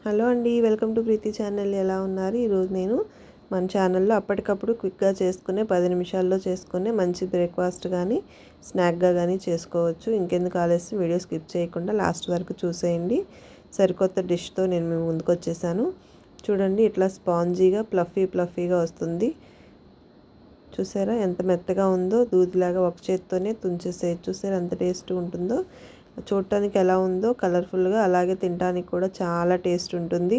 Hello అండి, welcome to Preethi channel. ఎలా ఉన్నారు? ఈరోజు నేను మన ఛానల్లో అప్పటికప్పుడు క్విక్గా చేసుకునే 10 నిమిషాల్లో చేసుకునే మంచి బ్రేక్ఫాస్ట్ కానీ స్నాక్గా కానీ చేసుకోవచ్చు. ఇంకెందుకు ఆలస్యం, వీడియో స్కిప్ చేయకుండా లాస్ట్ వరకు చూసేయండి. సరికొత్త డిష్తో నేను మీ ముందుకు వచ్చేసాను. చూడండి, ఇట్లా స్పాంజీగా ఫ్లఫీగా వస్తుంది. చూసారా ఎంత మెత్తగా ఉందో, దూదిలాగా ఒక చేత్తోనే తుంచేసేయచ్చు. చూసారా ఎంత టేస్ట్ ఉంటుందో. చూడటానికి ఎలా ఉందో కలర్ఫుల్గా, అలాగే తినడానికి కూడా చాలా టేస్ట్ ఉంటుంది.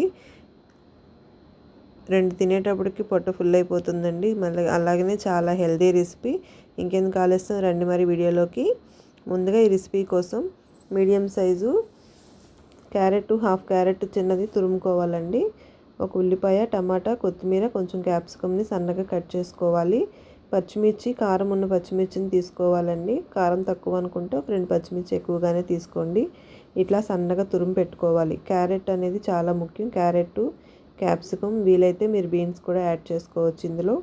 2 తినేటప్పటికి పొట్ట ఫుల్ అయిపోతుందండి. మళ్ళీ అలాగనే చాలా హెల్దీ రెసిపీ. ఇంకెందుకు ఆలస్యం, రండి మరి వీడియోలోకి. ముందుగా ఈ రెసిపీ కోసం medium size carrot, half carrot చిన్నది తురుముకోవాలండి. ఒక ఉల్లిపాయ, టమాటా, కొత్తిమీర, కొంచెం క్యాప్సికమ్ని సన్నగా కట్ చేసుకోవాలి. పచ్చిమిర్చి, కారం ఉన్న పచ్చిమిర్చిని తీసుకోవాలండి. కారం తక్కువ అనుకుంటే ఒక 2 పచ్చిమిర్చి ఎక్కువగానే తీసుకోండి. ఇట్లా సన్నగా తురుము పెట్టుకోవాలి. క్యారెట్ అనేది చాలా ముఖ్యం. క్యారెట్, క్యాప్సికమ్, వీలైతే మీరు బీన్స్ కూడా యాడ్ చేసుకోవచ్చు ఇందులో.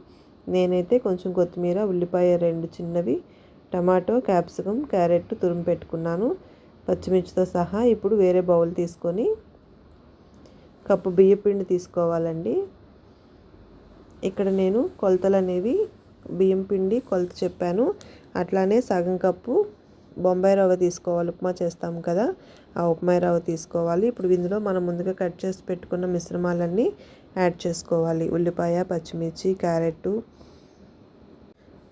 నేనైతే కొంచెం కొత్తిమీర, ఉల్లిపాయ 2 చిన్నవి, టమాటో, క్యాప్సికమ్, క్యారెట్ తురుము పెట్టుకున్నాను పచ్చిమిర్చితో సహా. ఇప్పుడు వేరే బౌల్ తీసుకొని కప్పు బియ్యపిండి తీసుకోవాలండి. ఇక్కడ నేను కొలతలు అనేవి బియ్యం పిండి కొలత చెప్పాను. అట్లానే సగం కప్పు బొంబాయి రవ్వ తీసుకోవాలి. ఉప్మా చేస్తాం కదా, ఆ ఉప్మా రవ్వ తీసుకోవాలి. ఇప్పుడు ఇందులో మనం ముందుగా కట్ చేసి పెట్టుకున్న మిశ్రమాలన్నీ యాడ్ చేసుకోవాలి. ఉల్లిపాయ, పచ్చిమిర్చి, క్యారెట్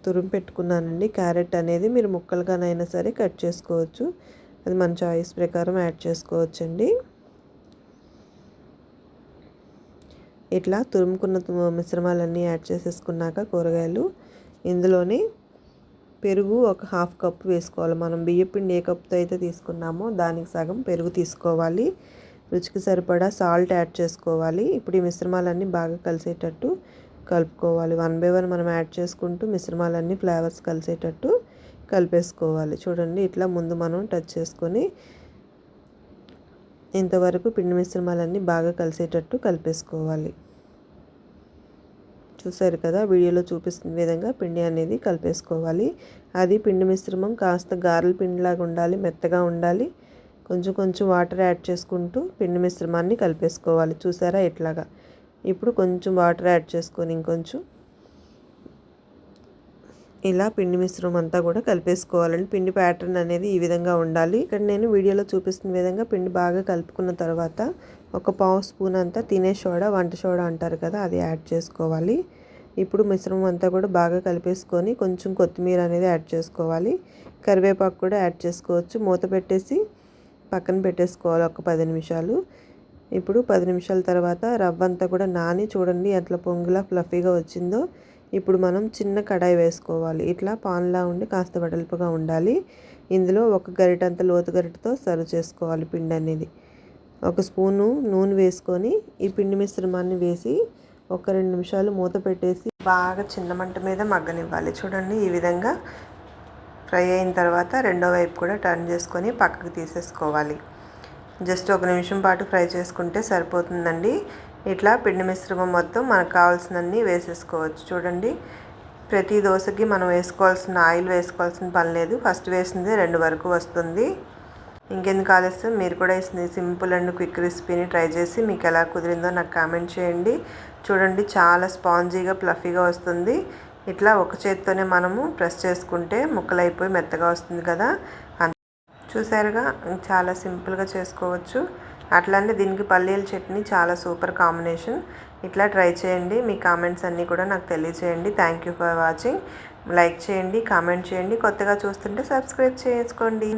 తురుము పెట్టుకున్నానండి. క్యారెట్ అనేది మీరు ముక్కలుగానైనా సరే కట్ చేసుకోవచ్చు. అది మన చాయిస్ ప్రకారం యాడ్ చేసుకోవచ్చండి. ఇట్లా తురుముకున్న మిశ్రమాలన్నీ యాడ్ చేసేసుకున్నాక కూరగాయలు ఇందులోనే పెరుగు ఒక హాఫ్ కప్ వేసుకోవాలి. మనం బియ్యపిండి ఏ కప్తో అయితే తీసుకున్నామో దానికి సగం పెరుగు తీసుకోవాలి. రుచికి సరిపడా సాల్ట్ యాడ్ చేసుకోవాలి. ఇప్పుడు ఈ మిశ్రమాలన్నీ బాగా కలిసేటట్టు కలుపుకోవాలి. 1 బై 1 మనం యాడ్ చేసుకుంటూ మిశ్రమాలన్నీ ఫ్లేవర్స్ కలిసేటట్టు కలిపేసుకోవాలి. చూడండి, ఇట్లా ముందు మనం టచ్ చేసుకొని ఇంతవరకు పిండి మిశ్రమాలన్నీ బాగా కలిసేటట్టు కలిపేసుకోవాలి. చూసారు కదా, వీడియోలో చూపిస్తున్న విధంగా పిండి అనేది కలిపేసుకోవాలి. అది పిండి మిశ్రమం కాస్త గారెల పిండిలాగా ఉండాలి, మెత్తగా ఉండాలి. కొంచెం కొంచెం వాటర్ యాడ్ చేసుకుంటూ పిండి మిశ్రమాన్ని కలిపేసుకోవాలి. చూసారా ఇట్లాగా. ఇప్పుడు కొంచెం వాటర్ యాడ్ చేసుకొని ఇంకొంచెం ఇలా పిండి మిశ్రమం అంతా కూడా కలిపేసుకోవాలండి. పిండి ప్యాటర్న్ అనేది ఈ విధంగా ఉండాలి. ఇక్కడ నేను వీడియోలో చూపిస్తున్న విధంగా పిండి బాగా కలుపుకున్న తర్వాత ఒక పావు స్పూన్ అంతా తినే సోడా, వంట సోడా అంటారు కదా, అది యాడ్ చేసుకోవాలి. ఇప్పుడు మిశ్రమం అంతా కూడా బాగా కలిపేసుకొని కొంచెం కొత్తిమీర అనేది యాడ్ చేసుకోవాలి. కరివేపాకు కూడా యాడ్ చేసుకోవచ్చు. మూత పెట్టేసి పక్కన పెట్టేసుకోవాలి ఒక 10 నిమిషాలు. ఇప్పుడు 10 నిమిషాల తర్వాత రవ్వ అంతా కూడా నాని చూడండి ఎట్లా పొంగులా ఫ్లఫీగా వచ్చిందో. ఇప్పుడు మనం చిన్న కడాయి వేసుకోవాలి. ఇట్లా పాన్లా ఉండి కాస్త వెడల్పుగా ఉండాలి. ఇందులో ఒక గరిటంత లోతు గరిటతో సర్వ్ చేసుకోవాలి పిండి అనేది. ఒక స్పూను నూనె వేసుకొని ఈ పిండి మిశ్రమాన్ని వేసి ఒక 2 నిమిషాలు మూత పెట్టేసి బాగా చిన్న మంట మీద మగ్గనివ్వాలి. చూడండి, ఈ విధంగా ఫ్రై అయిన తర్వాత రెండో వైపు కూడా టర్న్ చేసుకొని పక్కకు తీసేసుకోవాలి. జస్ట్ 1 నిమిషం పాటు ఫ్రై చేసుకుంటే సరిపోతుందండి. ఇట్లా పిండి మిశ్రమం మొత్తం మనకు కావాల్సినన్ని వేసేసుకోవచ్చు. చూడండి, ప్రతి దోశకి మనం వేసుకోవాల్సిన ఆయిల్ వేసుకోవాల్సిన పని లేదు. ఫస్ట్ వేసింది 2 వరకు వస్తుంది. ఇంకెందుకు ఆలస్యం, మీరు కూడా ఈ సింపుల్ అండ్ క్విక్ రెసిపీని ట్రై చేసి మీకు ఎలా కుదిరిందో నాకు కామెంట్ చేయండి. చూడండి, చాలా స్పాంజీగా ఫ్లఫీగా వస్తుంది. ఇట్లా ఒక చేత్తోనే మనము ప్రెస్ చేసుకుంటే ముక్కలైపోయి మెత్తగా వస్తుంది కదా. చూసారుగా, చాలా సింపుల్గా చేసుకోవచ్చు. అట్లానే దీనికి పల్లీల చట్నీ చాలా సూపర్ కాంబినేషన్. ఇట్లా ట్రై చేయండి. మీ కామెంట్స్ అన్నీ కూడా నాకు తెలియచేయండి. Thank you for watching. Like చేయండి, కామెంట్ చేయండి. కొత్తగా చూస్తుంటే సబ్స్క్రైబ్ చేసుకోండి.